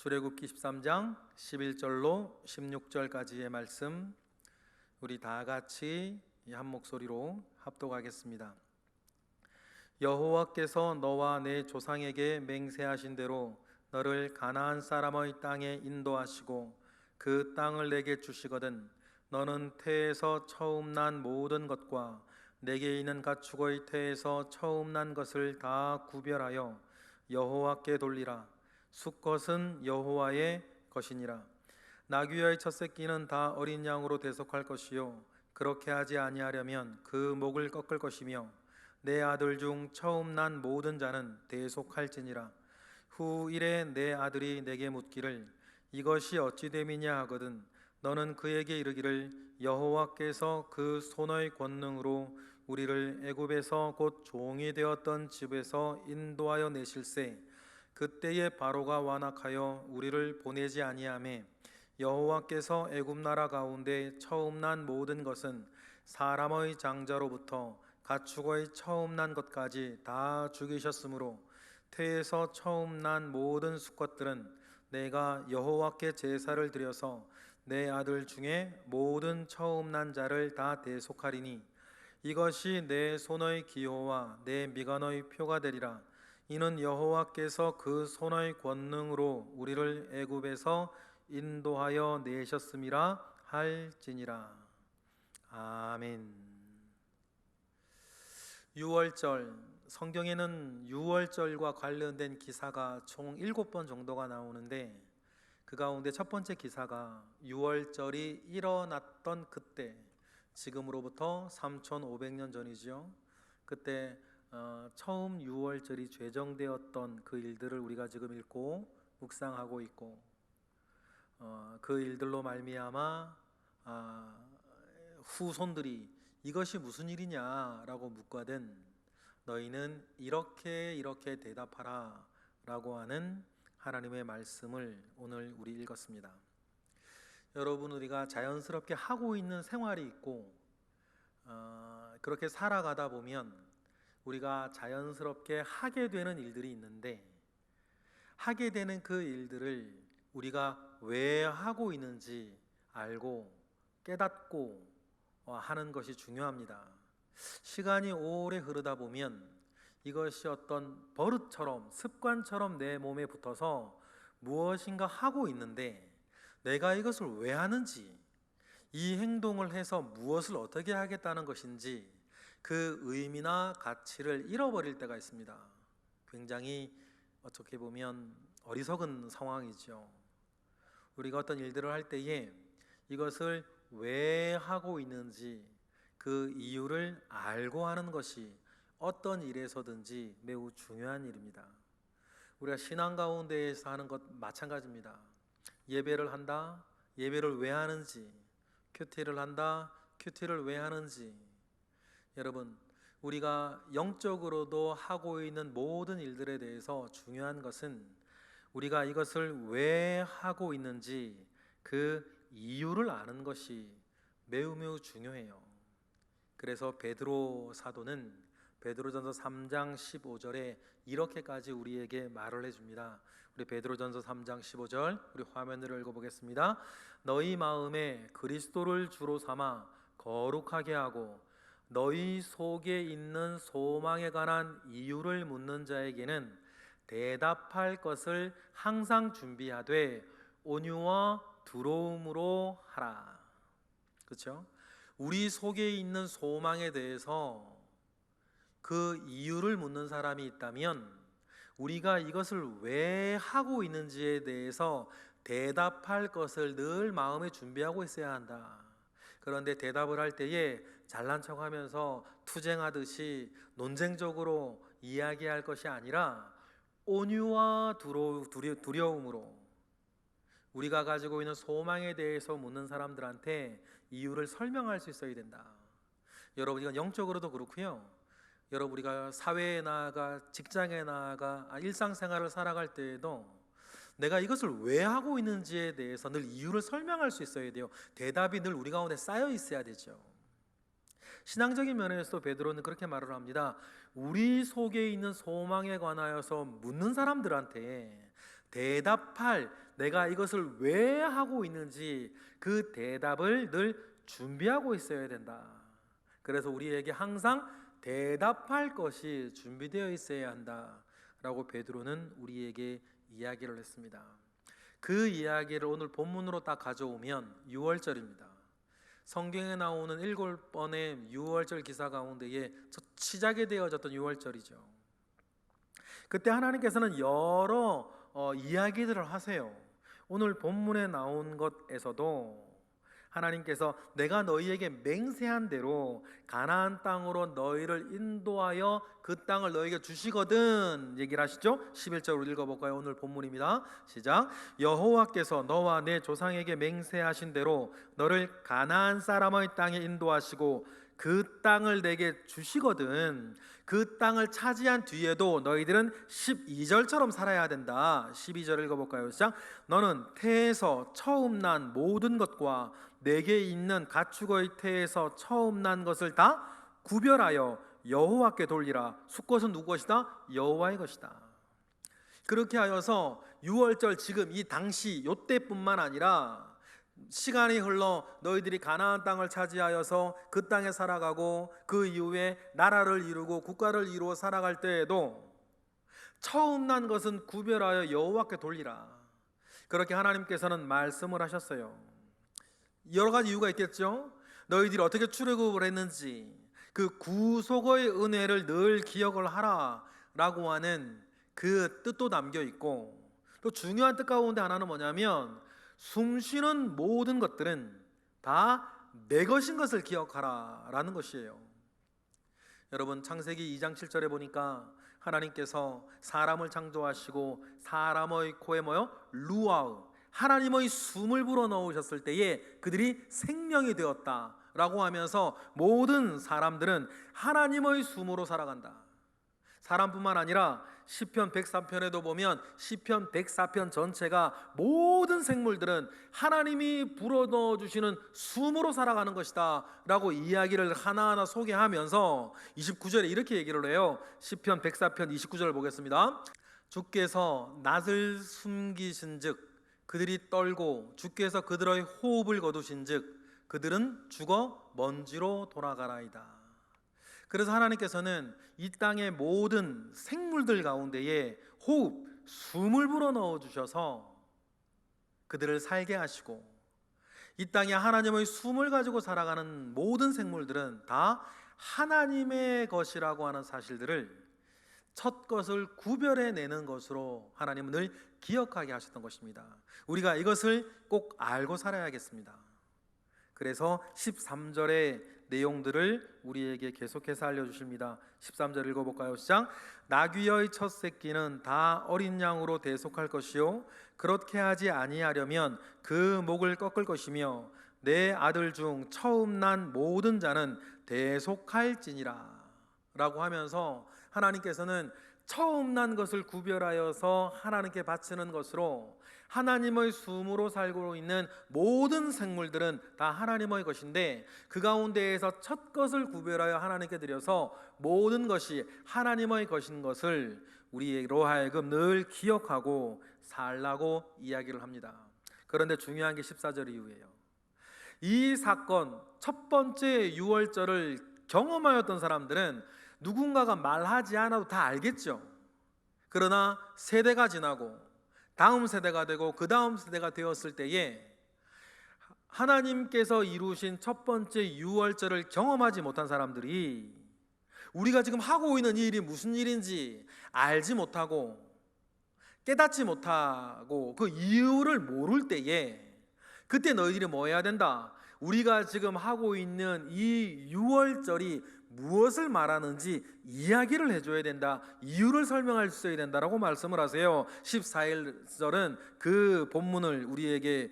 출애굽기 13장 11절로 16절까지의 말씀, 우리 다 같이 한 목소리로 합독하겠습니다. 여호와께서 너와 내 조상에게 맹세하신 대로 너를 가나안 사람의 땅에 인도하시고 그 땅을 내게 주시거든 너는 태에서 처음 난 모든 것과 내게 있는 가축의 태에서 처음 난 것을 다 구별하여 여호와께 돌리라. 수컷은 여호와의 것이니라. 나귀의 첫 새끼는 다 어린 양으로 대속할 것이요 그렇게 하지 아니하려면 그 목을 꺾을 것이며 내 아들 중 처음 난 모든 자는 대속할지니라. 후 일에 내 아들이 내게 묻기를 이것이 어찌 됨이냐 하거든 너는 그에게 이르기를 여호와께서 그 손의 권능으로 우리를 애굽에서 곧 종이 되었던 집에서 인도하여 내실세 그때에 바로가 완악하여 우리를 보내지 아니하매 여호와께서 애굽 나라 가운데 처음 난 모든 것은 사람의 장자로부터 가축의 처음 난 것까지 다 죽이셨으므로 태에서 처음 난 모든 수컷들은 내가 여호와께 제사를 드려서 내 아들 중에 모든 처음 난 자를 다 대속하리니 이것이 내 손의 기호와 내 미간의 표가 되리라. 이는 여호와께서 그 손의 권능으로 우리를 애굽에서 인도하여 내셨음이라 할지니라. 아멘. 유월절, 성경에는 유월절과 관련된 기사가 총 7번 정도가 나오는데 그 가운데 첫 번째 기사가 유월절이 일어났던 그때, 지금으로부터 3500년 전이죠. 그때 처음 유월절이 제정되었던 그 일들을 우리가 지금 읽고 묵상하고 있고, 그 일들로 말미암아 후손들이 이것이 무슨 일이냐라고 묻거든 너희는 이렇게 대답하라 라고 하는 하나님의 말씀을 오늘 우리 읽었습니다. 여러분, 우리가 자연스럽게 하고 있는 생활이 있고 그렇게 살아가다 보면 우리가 자연스럽게 하게 되는 일들이 있는데, 하게 되는 그 일들을 우리가 왜 하고 있는지 알고 깨닫고 하는 것이 중요합니다. 시간이 오래 흐르다 보면 이것이 어떤 버릇처럼, 습관처럼 내 몸에 붙어서 무엇인가 하고 있는데 내가 이것을 왜 하는지, 이 행동을 해서 무엇을 어떻게 하겠다는 것인지 그 의미나 가치를 잃어버릴 때가 있습니다. 굉장히 어떻게 보면 어리석은 상황이죠. 우리가 어떤 일들을 할 때에 이것을 왜 하고 있는지 그 이유를 알고 하는 것이 어떤 일에서든지 매우 중요한 일입니다. 우리가 신앙 가운데에서 하는 것 마찬가지입니다. 예배를 한다, 예배를 왜 하는지, 큐티를 한다, 큐티를 왜 하는지. 여러분, 우리가 영적으로도 하고 있는 모든 일들에 대해서 중요한 것은 우리가 이것을 왜 하고 있는지 그 이유를 아는 것이 매우 중요해요. 그래서 베드로 사도는 베드로전서 3장 15절에 이렇게까지 우리에게 말을 해줍니다. 우리 베드로전서 3장 15절 우리 화면으로 읽어보겠습니다. 너희 마음에 그리스도를 주로 삼아 거룩하게 하고 너희 속에 있는 소망에 관한 이유를 묻는 자에게는 대답할 것을 항상 준비하되 온유와 두려움으로 하라. 그렇죠? 우리 속에 있는 소망에 대해서 그 이유를 묻는 사람이 있다면 우리가 이것을 왜 하고 있는지에 대해서 대답할 것을 늘 마음에 준비하고 있어야 한다. 그런데 대답을 할 때에 잘난 척하면서 투쟁하듯이 논쟁적으로 이야기할 것이 아니라 온유와 두려움으로 우리가 가지고 있는 소망에 대해서 묻는 사람들한테 이유를 설명할 수 있어야 된다. 여러분, 이건 영적으로도 그렇고요. 여러분, 우리가 사회에 나아가, 직장에 나아가, 일상생활을 살아갈 때에도 내가 이것을 왜 하고 있는지에 대해서 늘 이유를 설명할 수 있어야 돼요. 대답이 늘 우리 가운데 쌓여 있어야 되죠. 신앙적인 면에서도 베드로는 그렇게 말을 합니다. 우리 속에 있는 소망에 관하여서 묻는 사람들한테 대답할, 내가 이것을 왜 하고 있는지 그 대답을 늘 준비하고 있어야 된다. 그래서 우리에게 항상 대답할 것이 준비되어 있어야 한다 라고 베드로는 우리에게 이야기를 했습니다. 그 이야기를 오늘 본문으로 딱 가져오면 6월절입니다. 성경에 나오는 7번의 6월절 기사 가운데에 첫 시작이 되어졌던 6월절이죠. 그때 하나님께서는 여러 이야기들을 하세요. 오늘 본문에 나온 것에서도 하나님께서 내가 너희에게 맹세한 대로 가나안 땅으로 너희를 인도하여 그 땅을 너희에게 주시거든 얘기를 하시죠. 11절로 읽어볼까요? 오늘 본문입니다. 시작. 여호와께서 너와 내 조상에게 맹세하신 대로 너를 가나안 사람의 땅에 인도하시고 그 땅을 내게 주시거든. 그 땅을 차지한 뒤에도 너희들은 12절처럼 살아야 된다. 12절 읽어볼까요? 시작. 너는 태에서 처음 난 모든 것과 내게 있는 가축의 태에서 처음 난 것을 다 구별하여 여호와께 돌리라. 숫것은 누구 것이다? 여호와의 것이다. 그렇게 하여서 6월절 지금 이 당시 요때뿐만 아니라 시간이 흘러 너희들이 가나안 땅을 차지하여서 그 땅에 살아가고 그 이후에 나라를 이루고 국가를 이루어 살아갈 때에도 처음 난 것은 구별하여 여호와께 돌리라. 그렇게 하나님께서는 말씀을 하셨어요. 여러 가지 이유가 있겠죠. 너희들이 어떻게 출애굽을 했는지 그 구속의 은혜를 늘 기억을 하라 라고 하는 그 뜻도 담겨 있고, 또 중요한 뜻 가운데 하나는 뭐냐면 숨쉬는 모든 것들은 다 내 것인 것을 기억하라 라는 것이에요. 여러분, 창세기 2장 7절에 보니까 하나님께서 사람을 창조하시고 사람의 코에 뭐요? 루아우, 하나님의 숨을 불어넣으셨을 때에 그들이 생명이 되었다 라고 하면서 모든 사람들은 하나님의 숨으로 살아간다. 사람뿐만 아니라 시편 103편에도 보면 시편 104편 전체가 모든 생물들은 하나님이 불어넣어 주시는 숨으로 살아가는 것이다 라고 이야기를 하나하나 소개하면서 29절에 이렇게 얘기를 해요. 시편 104편 29절 보겠습니다. 주께서 낯을 숨기신즉 그들이 떨고 주께서 그들의 호흡을 거두신즉 그들은 죽어 먼지로 돌아가라이다. 그래서 하나님께서는 이 땅의 모든 생물들 가운데에 호흡, 숨을 불어넣어 주셔서 그들을 살게 하시고, 이 땅에 하나님의 숨을 가지고 살아가는 모든 생물들은 다 하나님의 것이라고 하는 사실들을 첫 것을 구별해내는 것으로 하나님은 늘 기억하게 하셨던 것입니다. 우리가 이것을 꼭 알고 살아야겠습니다. 그래서 13절의 내용들을 우리에게 계속해서 알려주십니다. 13절 읽어볼까요? 시작. 나귀의 첫 새끼는 다 어린 양으로 대속할 것이요 그렇게 하지 아니하려면 그 목을 꺾을 것이며 내 아들 중 처음 난 모든 자는 대속할지니라 라고 하면서 하나님께서는 처음 난 것을 구별하여서 하나님께 바치는 것으로 하나님의 숨으로 살고 있는 모든 생물들은 다 하나님의 것인데 그 가운데에서 첫 것을 구별하여 하나님께 드려서 모든 것이 하나님의 것인 것을 우리로 하여금 늘 기억하고 살라고 이야기를 합니다. 그런데 중요한 게 14절 이후예요. 이 사건 첫 번째 6월절을 경험하였던 사람들은 누군가가 말하지 않아도 다 알겠죠. 그러나 세대가 지나고 다음 세대가 되고 그 다음 세대가 되었을 때에 하나님께서 이루신 첫 번째 6월절을 경험하지 못한 사람들이 우리가 지금 하고 있는 이 일이 무슨 일인지 알지 못하고 깨닫지 못하고 그 이유를 모를 때에 그때 너희들이 뭐 해야 된다? 우리가 지금 하고 있는 이 6월절이 무엇을 말하는지 이야기를 해줘야 된다. 이유를 설명할 수 있어야 된다라고 말씀을 하세요. 14절은 그 본문을 우리에게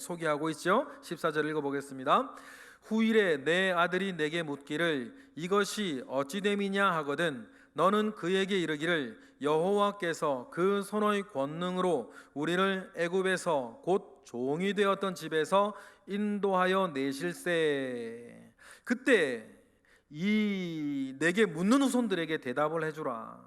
소개하고 있죠. 14절 읽어보겠습니다. 후일에 내 아들이 내게 묻기를 이것이 어찌 됨이냐 하거든 너는 그에게 이르기를 여호와께서 그 손의 권능으로 우리를 애굽에서 곧 종이 되었던 집에서 인도하여 내실세. 그때 이 내게 묻는 후손들에게 대답을 해주라.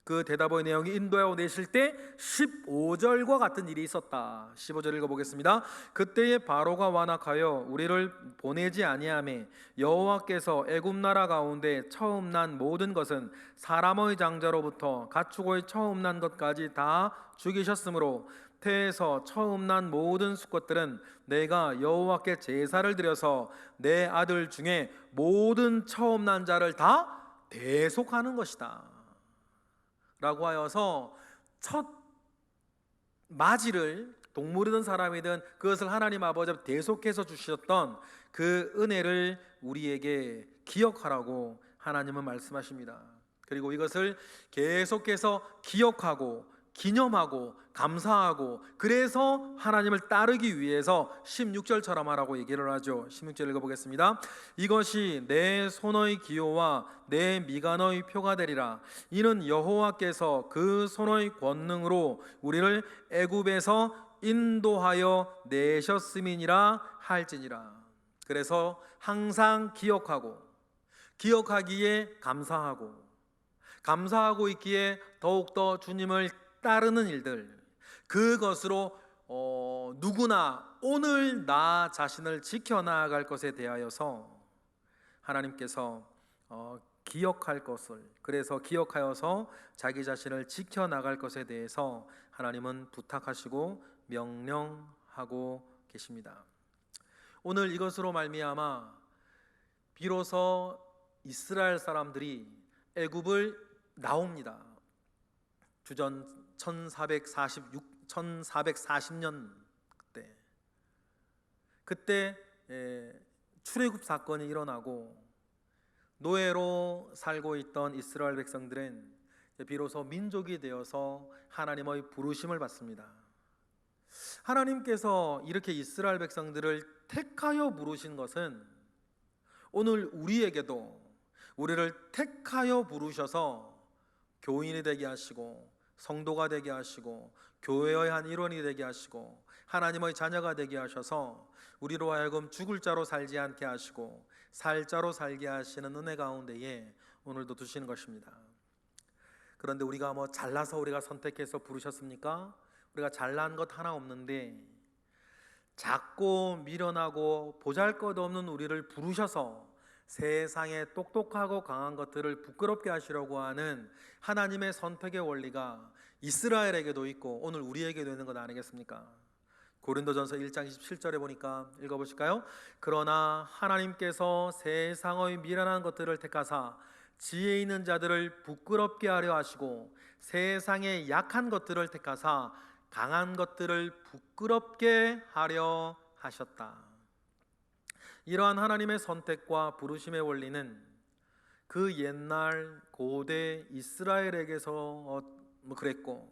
그 대답의 내용이 인도하여 내실 때 15절과 같은 일이 있었다. 15절 읽어보겠습니다. 그때에 바로가 완악하여 우리를 보내지 아니하매 여호와께서 애굽 나라 가운데 처음 난 모든 것은 사람의 장자로부터 가축의 처음 난 것까지 다 죽이셨으므로 태에서 처음 난 모든 수컷들은 내가 여호와께 제사를 드려서 내 아들 중에 모든 처음 난 자를 다 대속하는 것이다 라고 하여서 첫 맞이를 동물이든 사람이든 그것을 하나님 아버지가 대속해서 주셨던 그 은혜를 우리에게 기억하라고 하나님은 말씀하십니다. 그리고 이것을 계속해서 기억하고 기념하고 감사하고 그래서 하나님을 따르기 위해서 16절처럼 하라고 얘기를 하죠. 16절 읽어보겠습니다. 이것이 내 손의 기호와 내 미간의 표가 되리라. 이는 여호와께서 그 손의 권능으로 우리를 애굽에서 인도하여 내셨음이니라 할지니라. 그래서 항상 기억하기에 감사하고 있기에 더욱더 주님을 따르는 일들, 그것으로 누구나 오늘 나 자신을 지켜나갈 것에 대하여서 하나님께서 기억할 것을, 그래서 기억하여서 자기 자신을 지켜나갈 것에 대해서 하나님은 부탁하시고 명령하고 계십니다. 오늘 이것으로 말미암아 비로소 이스라엘 사람들이 애굽을 나옵니다. 주전 1440년 그때 출애굽 사건이 일어나고 노예로 살고 있던 이스라엘 백성들은 비로소 민족이 되어서 하나님의 부르심을 받습니다. 하나님께서 이렇게 이스라엘 백성들을 택하여 부르신 것은 오늘 우리를 택하여 부르셔서 교인이 되게 하시고 성도가 되게 하시고 교회의 한 일원이 되게 하시고 하나님의 자녀가 되게 하셔서 우리로 하여금 죽을 자로 살지 않게 하시고 살 자로 살게 하시는 은혜 가운데에 오늘도 두시는 것입니다. 그런데 우리가 잘나서 우리가 선택해서 부르셨습니까? 우리가 잘난 것 하나 없는데 작고 미련하고 보잘것없는 우리를 부르셔서 세상에 똑똑하고 강한 것들을 부끄럽게 하시려고 하는 하나님의 선택의 원리가 이스라엘에게도 있고 오늘 우리에게도 있는 것 아니겠습니까? 고린도전서 1장 27절에 보니까 읽어보실까요? 그러나 하나님께서 세상의 미련한 것들을 택하사 지혜 있는 자들을 부끄럽게 하려 하시고 세상의 약한 것들을 택하사 강한 것들을 부끄럽게 하려 하셨다. 이러한 하나님의 선택과 부르심의 원리는 그 옛날 고대 이스라엘에게서 그랬고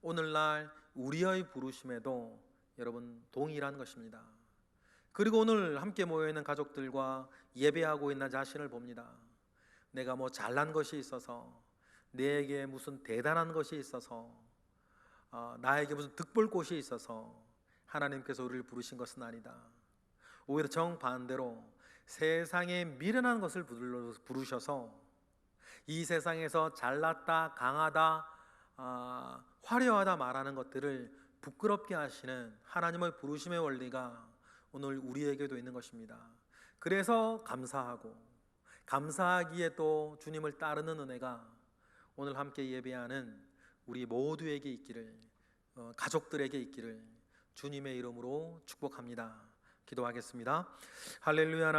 오늘날 우리의 부르심에도 여러분 동일한 것입니다. 그리고 오늘 함께 모여있는 가족들과 예배하고 있는 자신을 봅니다. 내가 잘난 것이 있어서, 내게 무슨 대단한 것이 있어서, 나에게 무슨 득볼꽃이 있어서 하나님께서 우리를 부르신 것은 아니다. 오히려 정반대로 세상에 미련한 것을 부르셔서 이 세상에서 잘났다, 강하다, 화려하다 말하는 것들을 부끄럽게 하시는 하나님의 부르심의 원리가 오늘 우리에게도 있는 것입니다. 그래서 감사하기에 또 주님을 따르는 은혜가 오늘 함께 예배하는 우리 모두에게 있기를, 가족들에게 있기를 주님의 이름으로 축복합니다. 기도하겠습니다. 할렐루야.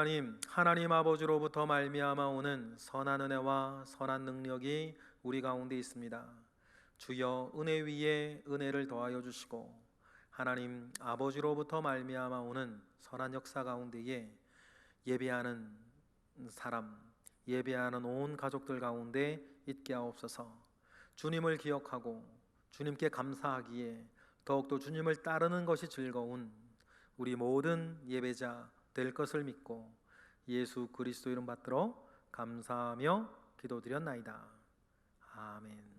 하나님 아버지로부터 말미암아 오는 선한 은혜와 선한 능력이 우리 가운데 있습니다. 주여 은혜 위에 은혜를 더하여 주시고 하나님 아버지로부터 말미암아 오는 선한 역사 가운데에 예배하는 사람, 예배하는 온 가족들 가운데 있게 하옵소서. 주님을 기억하고 주님께 감사하기에 더욱더 주님을 따르는 것이 즐거운 우리 모든 예배자 될 것을 믿고 예수 그리스도 이름 받들어 감사하며 기도드렸나이다. 아멘.